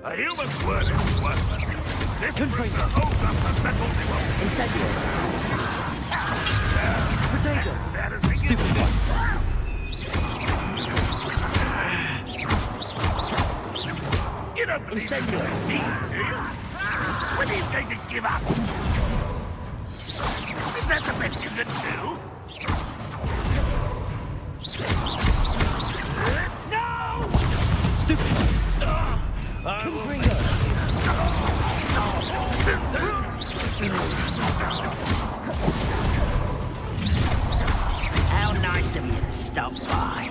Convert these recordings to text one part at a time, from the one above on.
A human's word is worthless. This prisoner holds up the metal devotion. Incendio. Potato. That is a Stupid one. You don't believe Incendio. in me, do you? When are you going to give up? Is that the best you can do? No! Stupid one. I will Bring make her. How nice of you to stop by.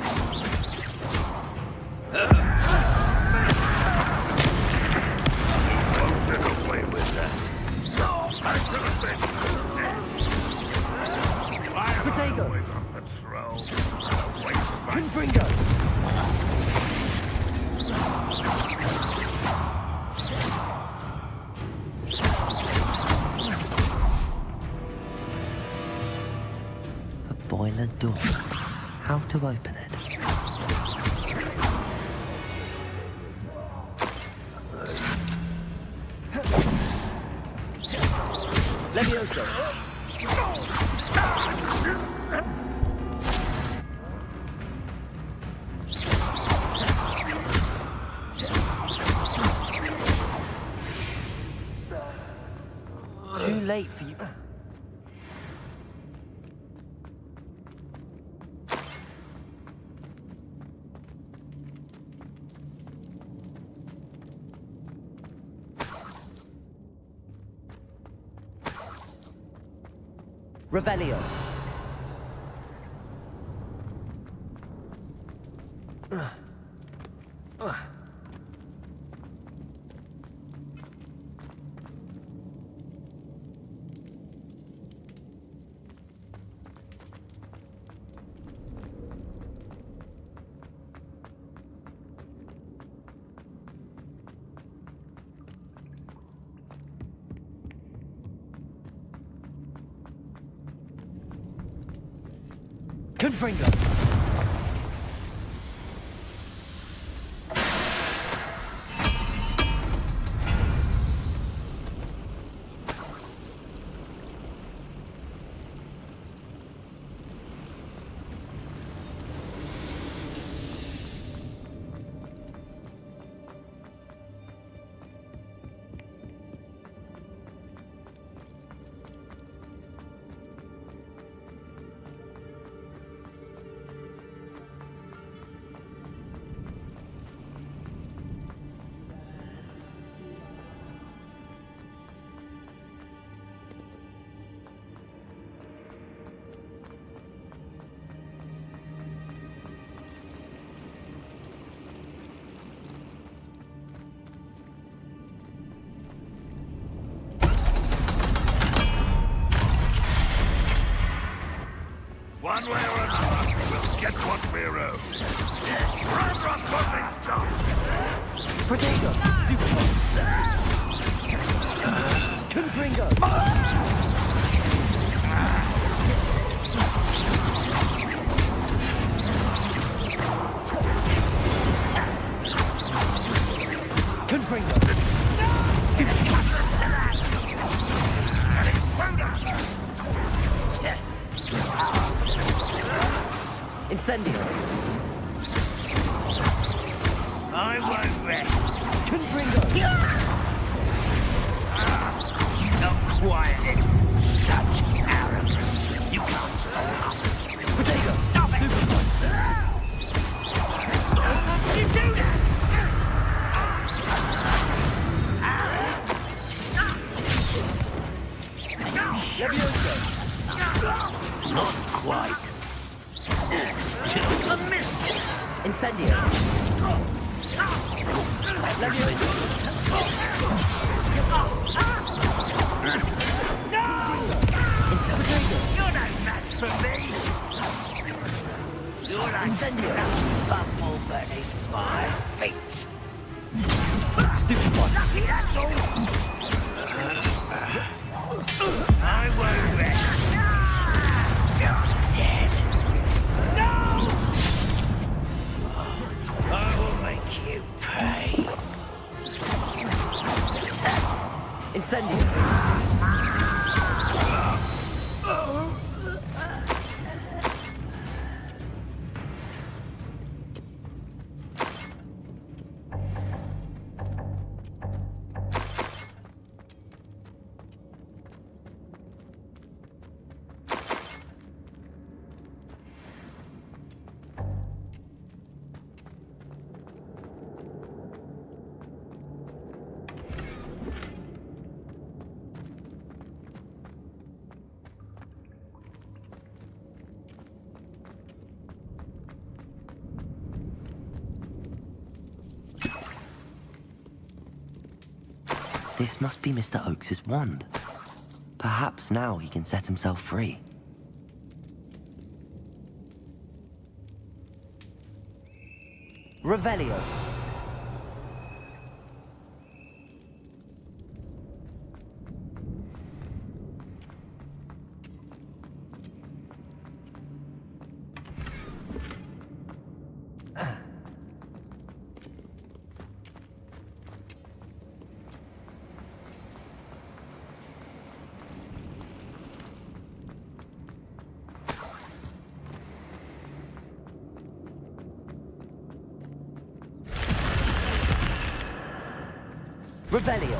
won't get away with that. I should have been dead. Why am I Potato. always on patrol? A waste of my Confringo. A boiler door. How to open it? Levioso. Too late for you. Revelio. Confringo. One way or another, we'll get what we're owed. Run, what they stop. Potato. Stupid one. Confringo. Confringo. Stupid one. Incendio. I won't rest. Confringo. Not quiet. Such arrogance. You can't stop us. Potato. Stop it! Stupid one. How can you do that? Levioso. Not quite. Just a miss. Incendio. Levioso. No! Incendio. You're no match for me. You're like Incendio. bumble beneath my feet. Stupid one. Lucky that's all. I won't rest. You're dead. No! I will make you pay. Incendio! This must be Mr. Oakes's wand. Perhaps now he can set himself free. Revelio. Revelio.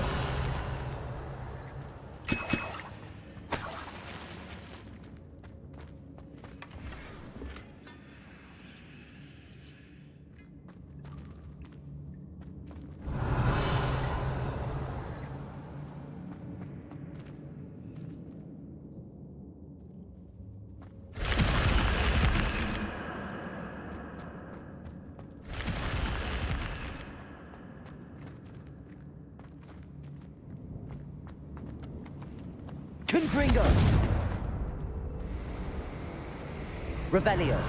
Confringo! Revelio.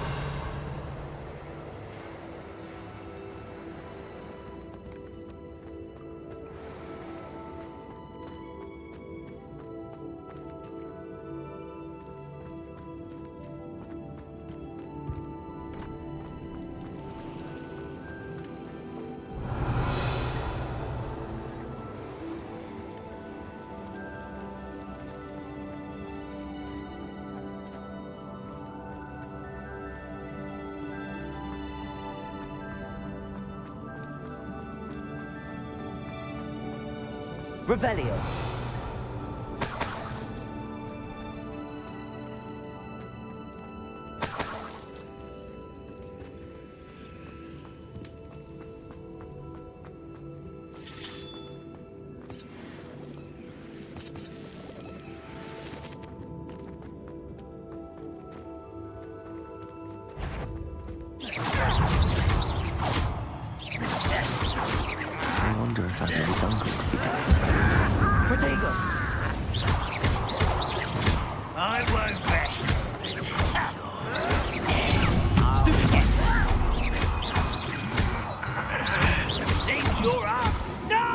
Revelio. I wonder if that little uncle could be going. Protego! I won't rest. Seems you're up. No!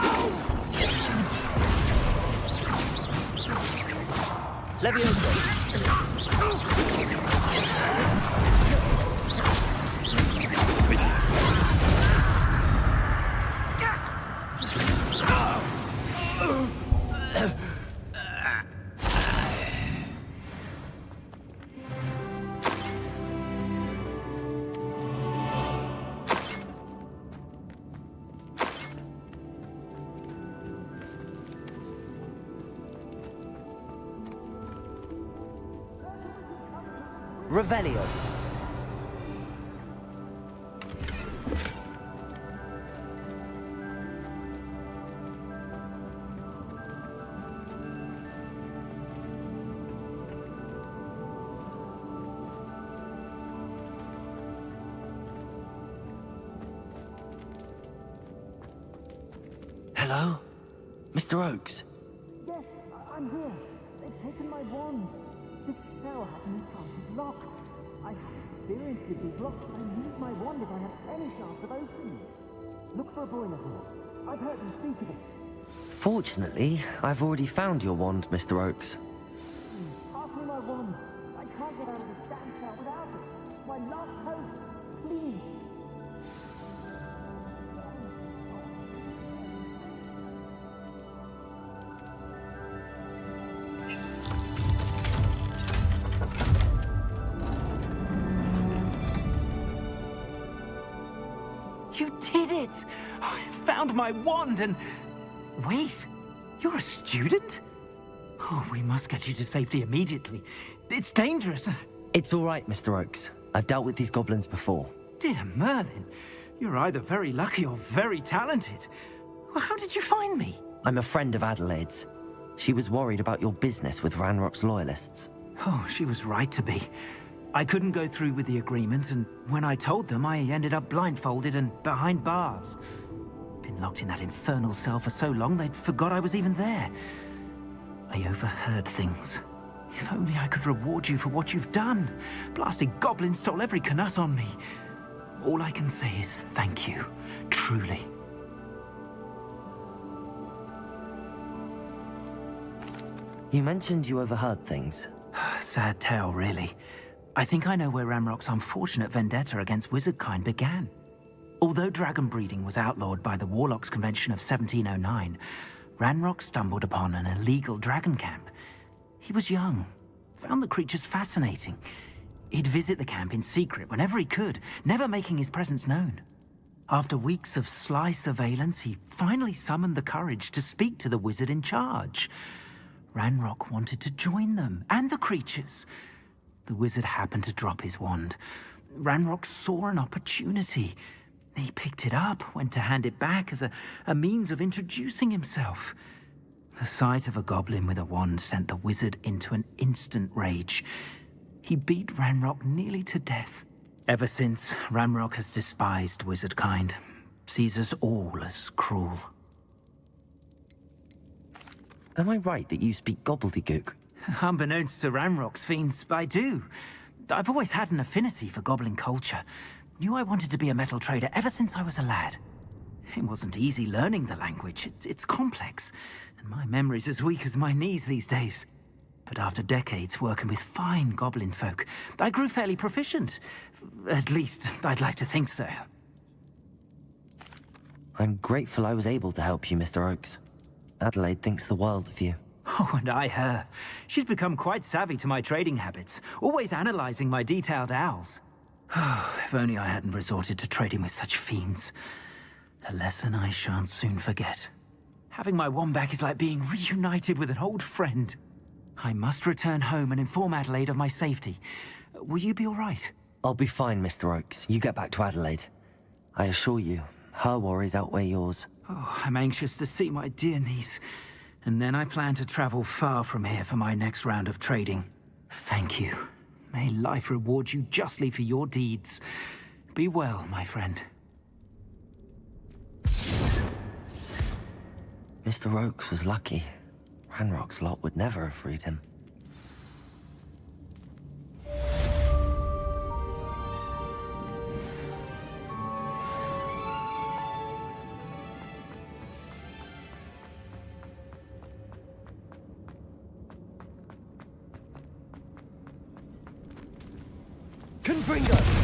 Levioso! Revelio. Hello? Mr. Oakes? Yes, I'm here. They've taken my wand. This cell has an enchanted lock. I have experience with these locks. I need my wand if I have any chance of opening it. Look for a boiler hole. I've heard them speak of it. Fortunately, I've already found your wand, Mr. Oakes. Pass me my wand. I can't get out of this damn cell without it. My last hope. Please. Adelaide! I found my wand and... Wait, you're a student? Oh, we must get you to safety immediately. It's dangerous. It's all right, Mr. Oakes. I've dealt with these goblins before. Dear Merlin, you're either very lucky or very talented. Well, how did you find me? I'm a friend of Adelaide's. She was worried about your business with Ranrock's loyalists. Oh, she was right to be. I couldn't go through with the agreement, and when I told them, I ended up blindfolded and behind bars. Been locked in that infernal cell for so long, they'd forgot I was even there. I overheard things. If only I could reward you for what you've done. Blasted goblins stole every canut on me. All I can say is thank you, truly. You mentioned you overheard things. Sad tale, really. I think I know where Ranrock's unfortunate vendetta against wizardkind began. Although dragon breeding was outlawed by the Warlocks Convention of 1709, Ranrock stumbled upon an illegal dragon camp. He was young, found the creatures fascinating. He'd visit the camp in secret whenever he could, never making his presence known. After weeks of sly surveillance, he finally summoned the courage to speak to the wizard in charge. Ranrock wanted to join them, and the creatures. The wizard happened to drop his wand. Ranrock saw an opportunity. He picked it up, went to hand it back as a means of introducing himself. The sight of a goblin with a wand sent the wizard into an instant rage. He beat Ranrock nearly to death. Ever since, Ranrock has despised wizardkind, sees us all as cruel. Am I right that you speak gobbledygook? Unbeknownst to Ranrock's fiends, I do. I've always had an affinity for goblin culture. Knew I wanted to be a metal trader ever since I was a lad. It wasn't easy learning the language. It's complex, and my memory's as weak as my knees these days. But after decades working with fine goblin folk, I grew fairly proficient. At least, I'd like to think so. I'm grateful I was able to help you, Mr. Oakes. Adelaide thinks the world of you. Oh, and I her. She's become quite savvy to my trading habits, always analyzing my detailed owls. If only I hadn't resorted to trading with such fiends. A lesson I shan't soon forget. Having my wand back is like being reunited with an old friend. I must return home and inform Adelaide of my safety. Will you be all right? I'll be fine, Mr. Oakes. You get back to Adelaide. I assure you, her worries outweigh yours. Oh, I'm anxious to see my dear niece. And then I plan to travel far from here for my next round of trading. Thank you. May life reward you justly for your deeds. Be well, my friend. Mr. Oakes was lucky. Ranrock's lot would never have freed him. Confringo!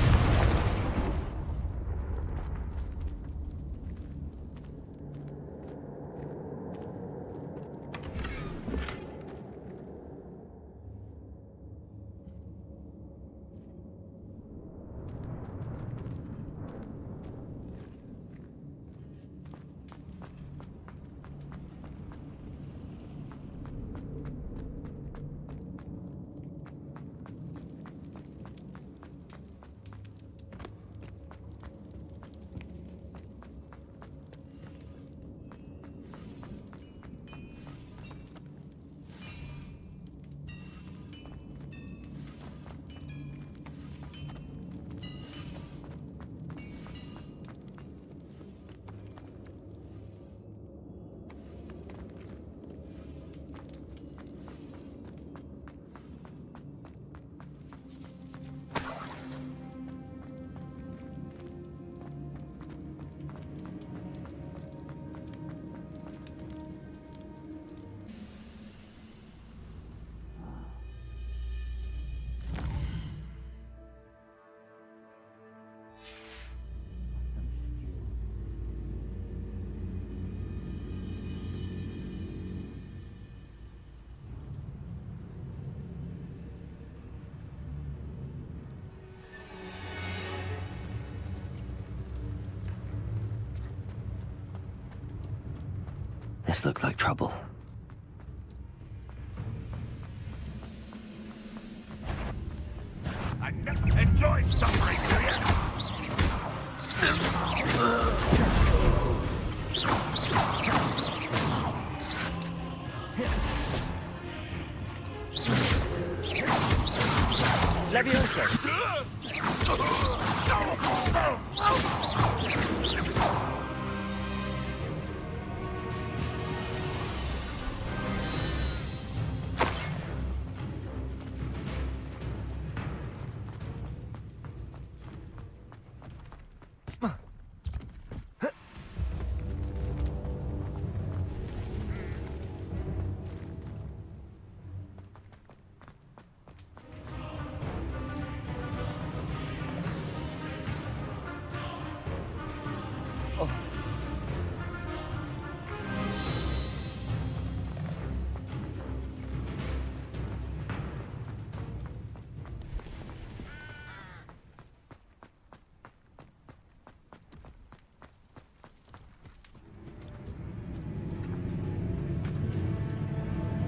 This looks like trouble. Enjoy suffering, do you? Leviosa!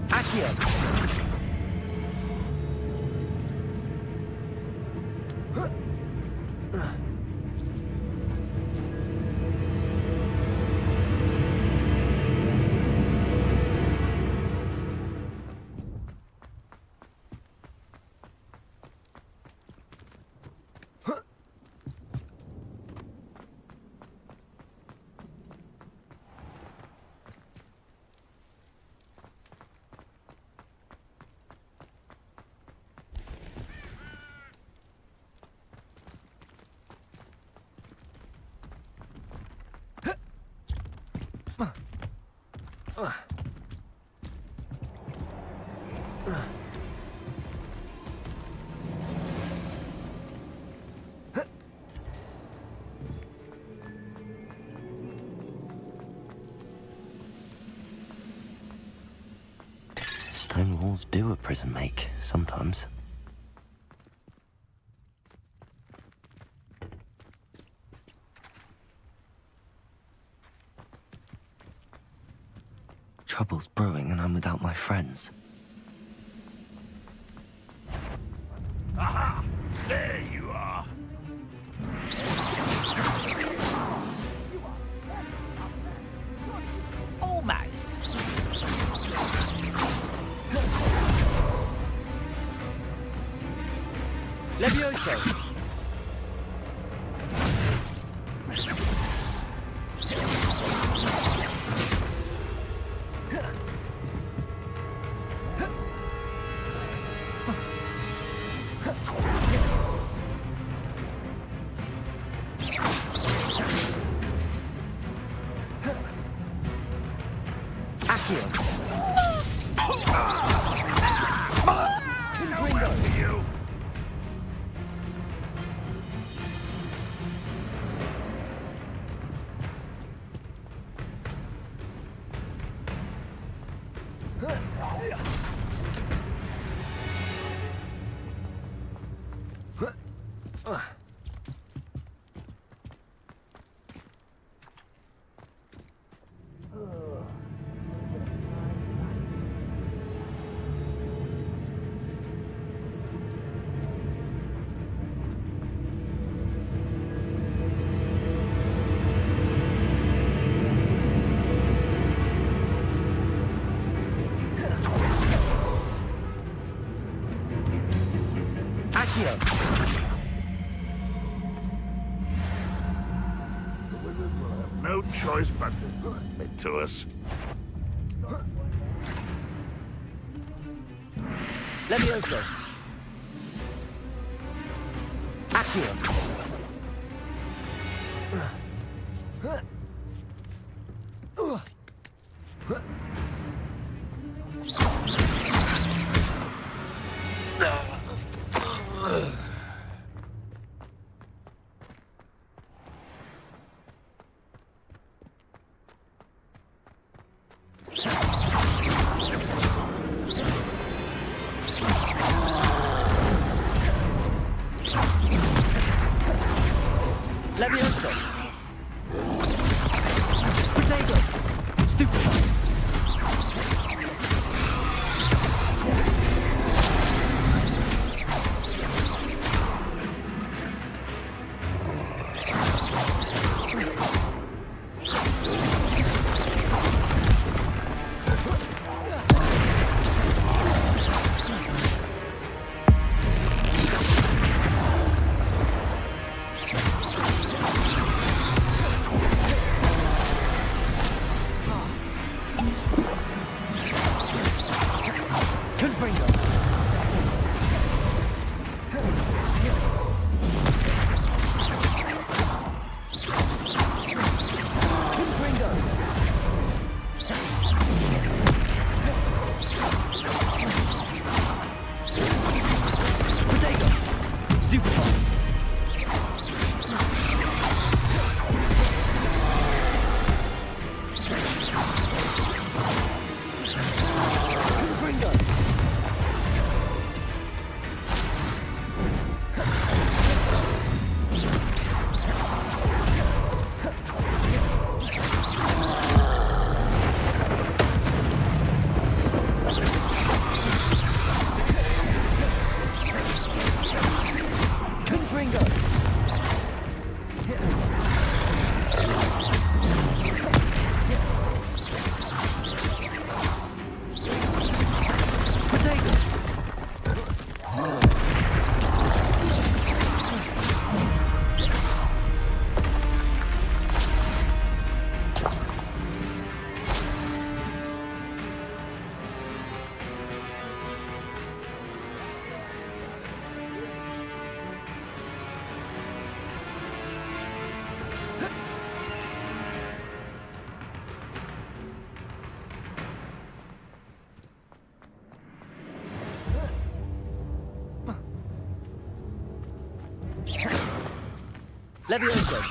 Accio! Stone walls do a prison make, sometimes. Trouble's brewing and I'm without my friends. Aha! There you are! Almost. Leviosa! Accio! Nowhere for you! Accio! The women will have no choice but to submit to us. Leviosa! Accio! Levioso.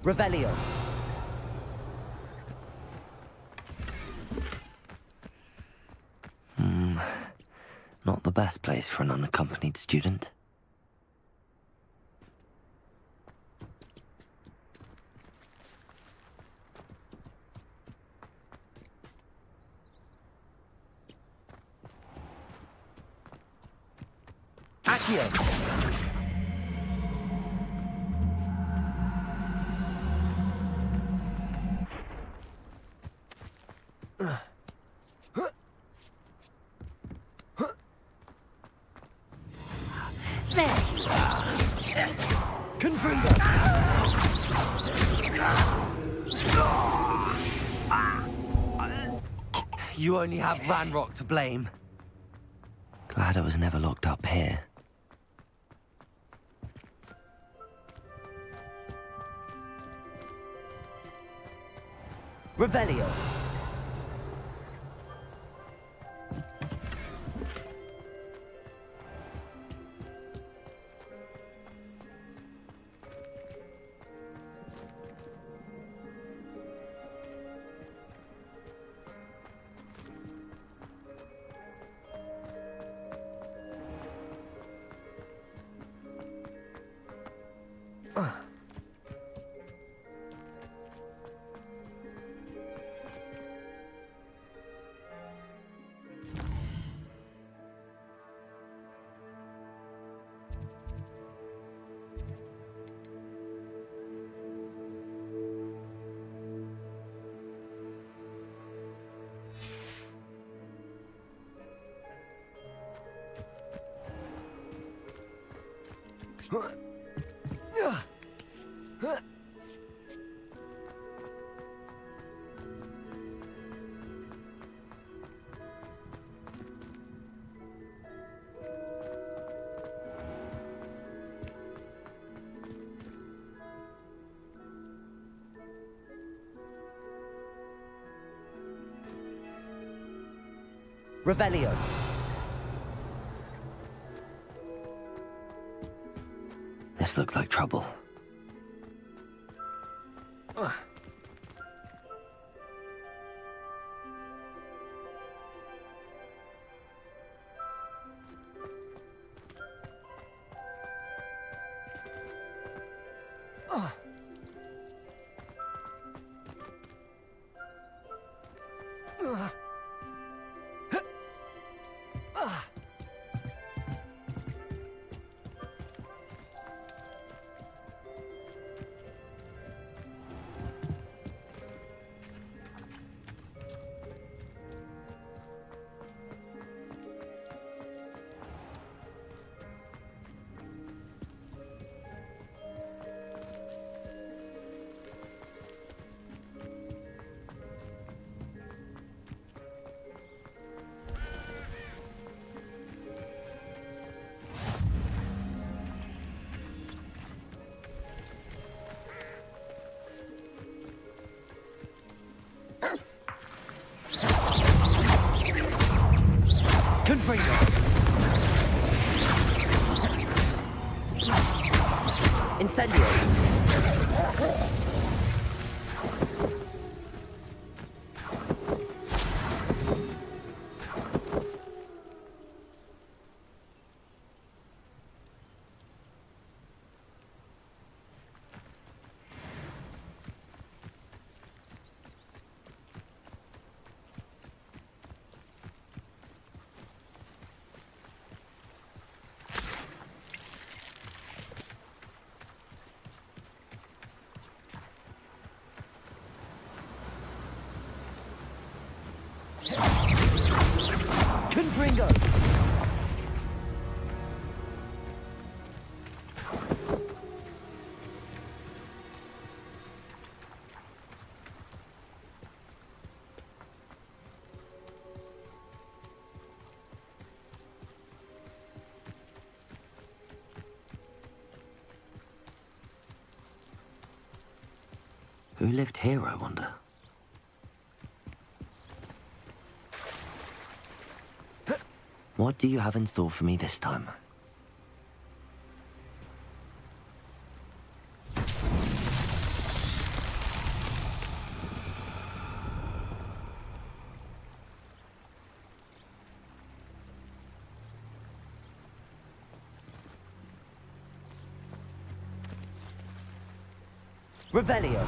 Revelio. Not the best place for an unaccompanied student. Accio. There you are. Confringo. You only have Ranrock to blame. Glad I was never locked up here. Revelio. Revelio. This looks like trouble. Confringo. Incendio. Confringo. Who lived here, I wonder? What do you have in store for me this time? Revelio.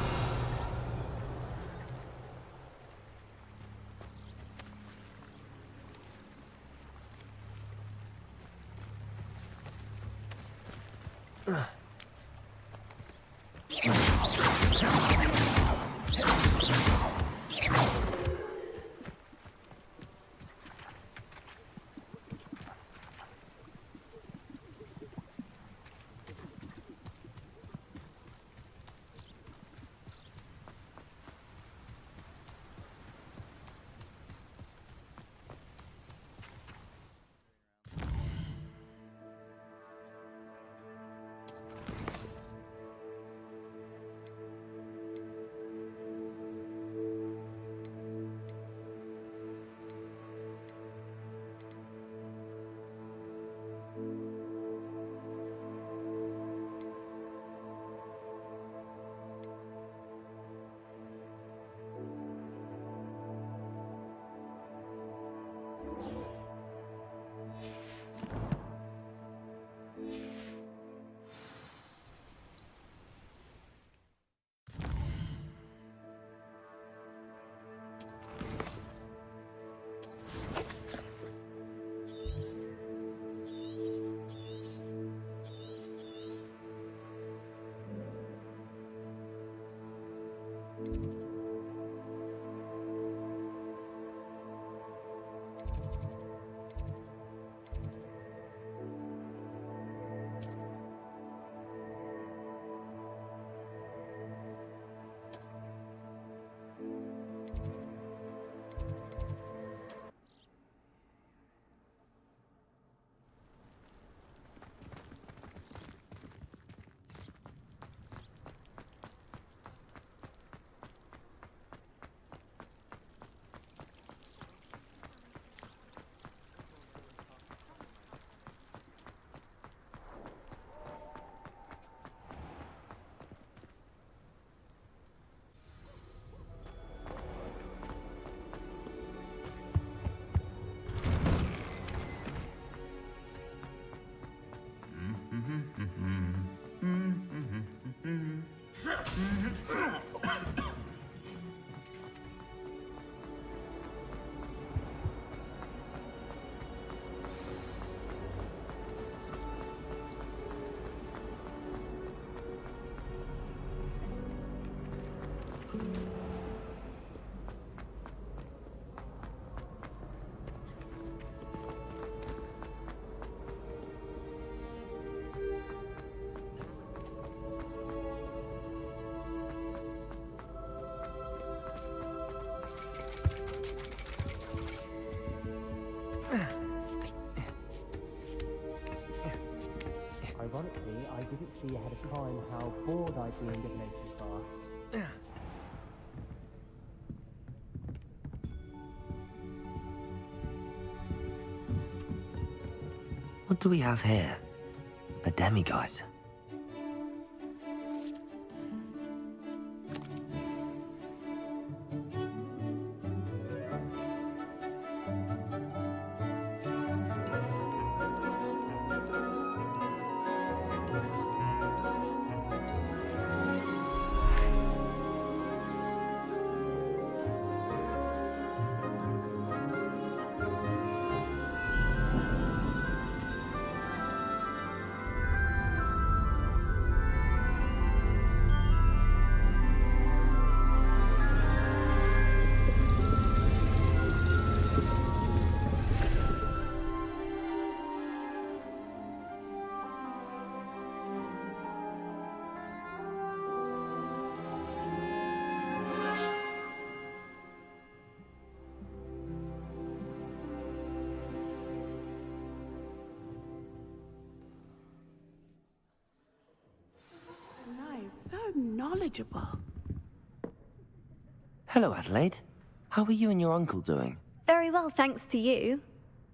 Ironically, I didn't see ahead of time how bored I'd be in divination class. What do we have here? A demiguise. Nice, so knowledgeable. Hello, Adelaide. How are you and your uncle doing? Very well, thanks to you.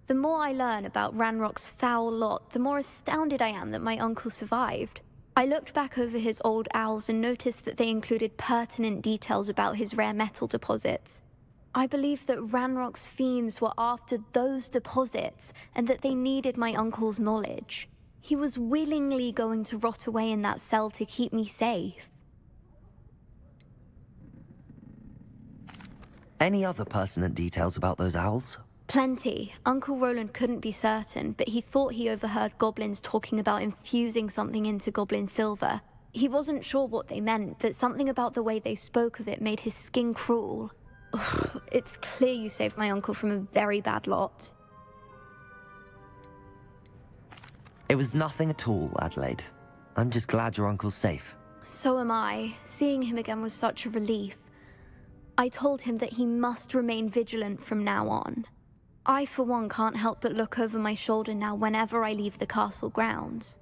The more I learn about Ranrock's foul lot, the more astounded I am that my uncle survived. I looked back over his old owls and noticed that they included pertinent details about his rare metal deposits. I believe that Ranrock's fiends were after those deposits and that they needed my uncle's knowledge. He was willingly going to rot away in that cell to keep me safe. Any other pertinent details about those owls? Plenty. Uncle Roland couldn't be certain, but he thought he overheard goblins talking about infusing something into goblin silver. He wasn't sure what they meant, but something about the way they spoke of it made his skin crawl. Ugh, it's clear you saved my uncle from a very bad lot. It was nothing at all, Adelaide. I'm just glad your uncle's safe. So am I. Seeing him again was such a relief. I told him that he must remain vigilant from now on. I, for one, can't help but look over my shoulder now whenever I leave the castle grounds.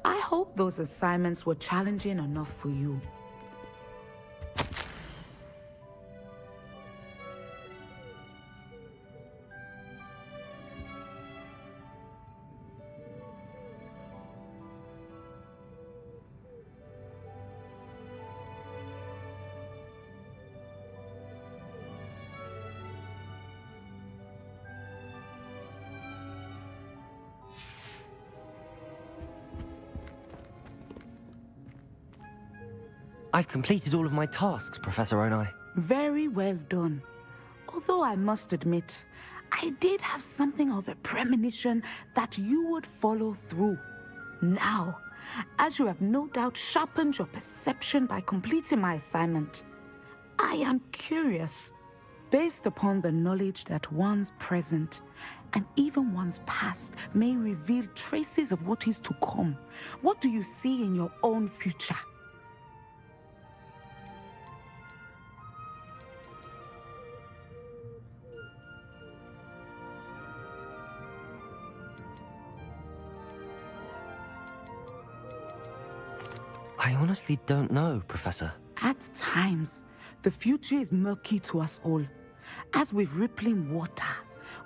I hope those assignments were challenging enough for you. I've completed all of my tasks, Professor Onai. Very well done. Although I must admit, I did have something of a premonition that you would follow through. Now, as you have no doubt sharpened your perception by completing my assignment, I am curious, based upon the knowledge that one's present and even one's past may reveal traces of what is to come. What do you see in your own future? I honestly don't know, Professor. At times, the future is murky to us all. As with rippling water,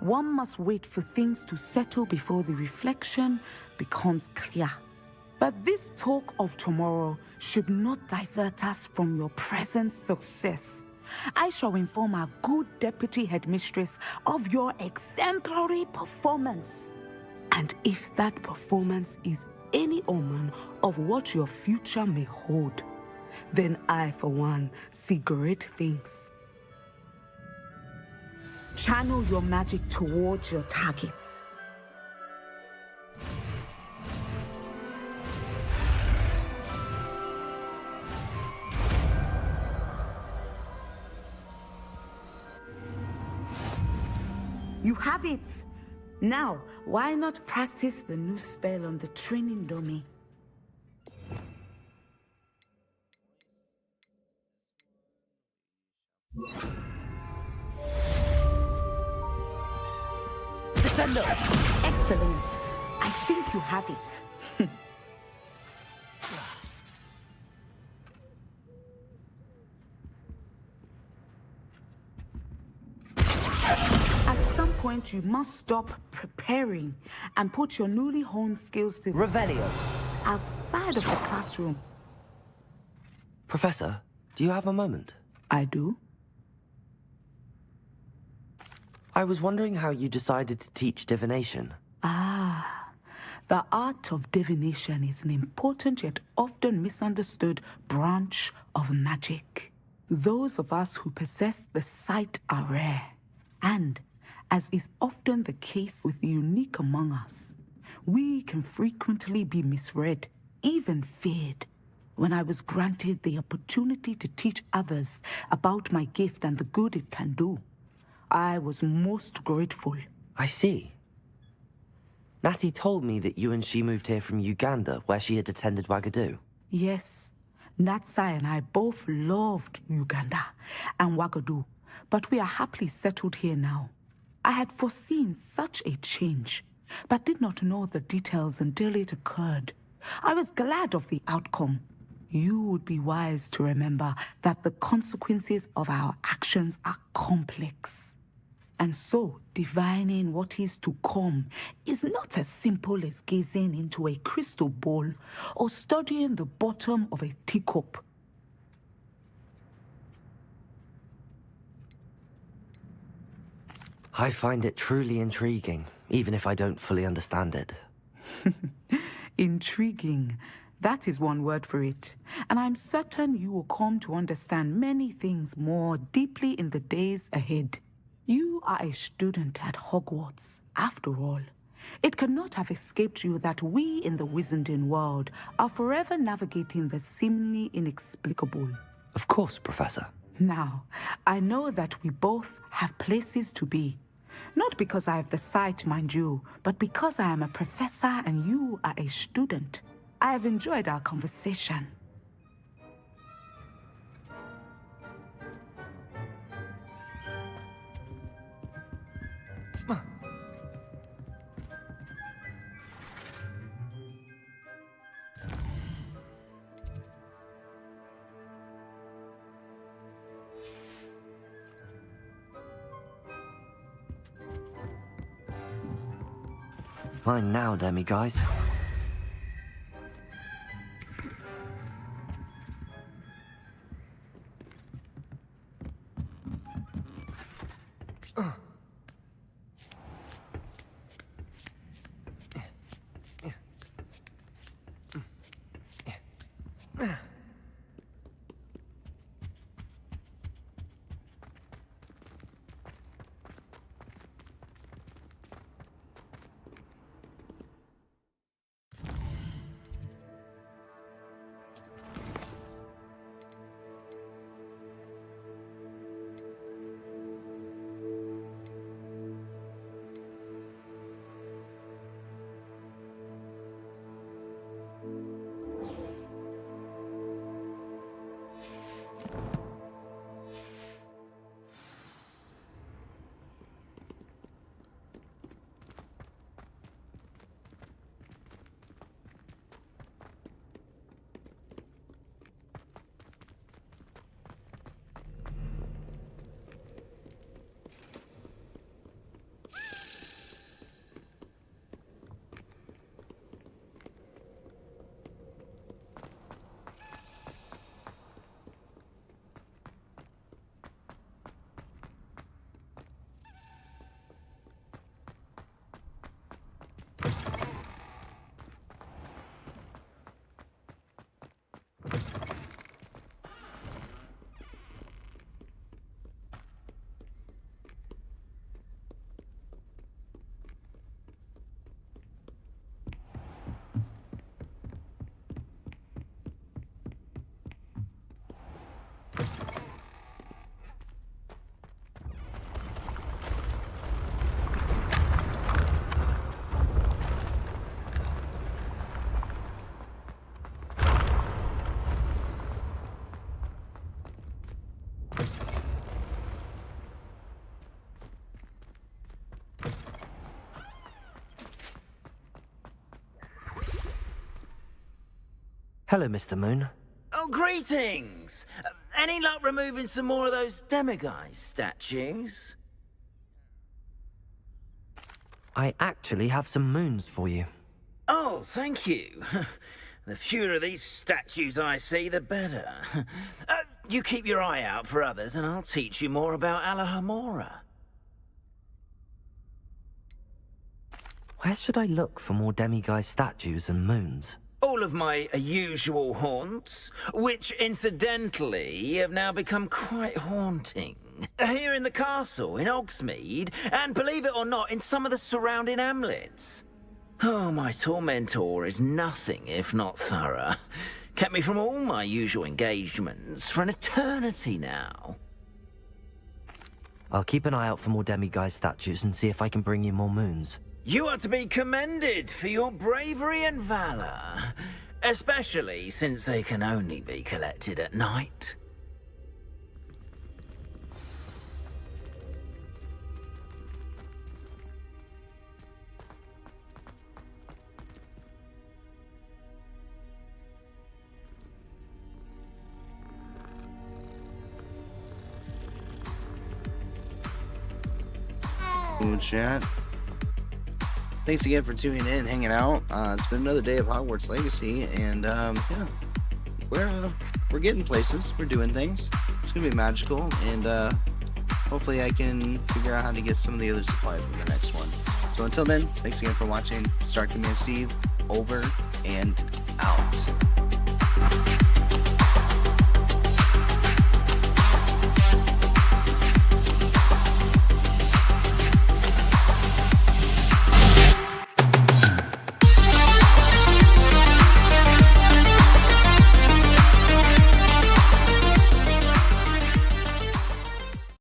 one must wait for things to settle before the reflection becomes clear. But this talk of tomorrow should not divert us from your present success. I shall inform our good deputy headmistress of your exemplary performance. And if that performance is any omen of what your future may hold, then I, for one, see great things. Channel your magic towards your targets. You have it! Now, why not practice the new spell on the training dummy? Descendo! Excellent. I think you have it. At some point, you must stop preparing and put your newly honed skills to Revelio. outside of the classroom. Professor, do you have a moment? I do. I was wondering how you decided to teach divination. The art of divination is an important yet often misunderstood branch of magic. Those of us who possess the sight are rare, and, as is often the case with the unique among us, we can frequently be misread, even feared. When I was granted the opportunity to teach others about my gift and the good it can do, I was most grateful. I see. Natty told me that you and she moved here from Uganda, where she had attended Wagadu. Yes, Natsai and I both loved Uganda and Wagadu, but we are happily settled here now. I had foreseen such a change, but did not know the details until it occurred. I was glad of the outcome. you would be wise to remember that the consequences of our actions are complex. And so, divining what is to come is not as simple as gazing into a crystal ball or studying the bottom of a teacup. I find it truly intriguing, even if I don't fully understand it. Intriguing. That is one word for it. And I'm certain you will come to understand many things more deeply in the days ahead. You are a student at Hogwarts, after all. It cannot have escaped you that we in the Wizarding world are forever navigating the seemingly inexplicable. Of course, Professor. Now, I know that we both have places to be. Not because I have the sight, mind you, but because I am a professor and you are a student. I have enjoyed our conversation. Mine now, demi-guys. Hello, Mr. Moon. Oh, greetings! Any luck removing some more of those demiguise statues? I actually have some moons for you. Oh, thank you. The fewer of these statues I see, the better. You keep your eye out for others, and I'll teach you more about Alohomora. Where should I look for more demiguise statues and moons? All of my usual haunts, which incidentally have now become quite haunting. Here in the castle, in Hogsmeade, and believe it or not, in some of the surrounding hamlets. Oh, my tormentor is nothing if not thorough. Kept me from all my usual engagements for an eternity now. I'll keep an eye out for more demiguise statues and see if I can bring you more moons. You are to be commended for your bravery and valor, especially since they can only be collected at night. So, chat, thanks again for tuning in and hanging out. It's been another day of Hogwarts Legacy, and yeah, we're getting places. We're doing things. It's gonna be magical, and hopefully I can figure out how to get some of the other supplies in the next one. So until then, thanks again for watching. Star Command Steve, over and out.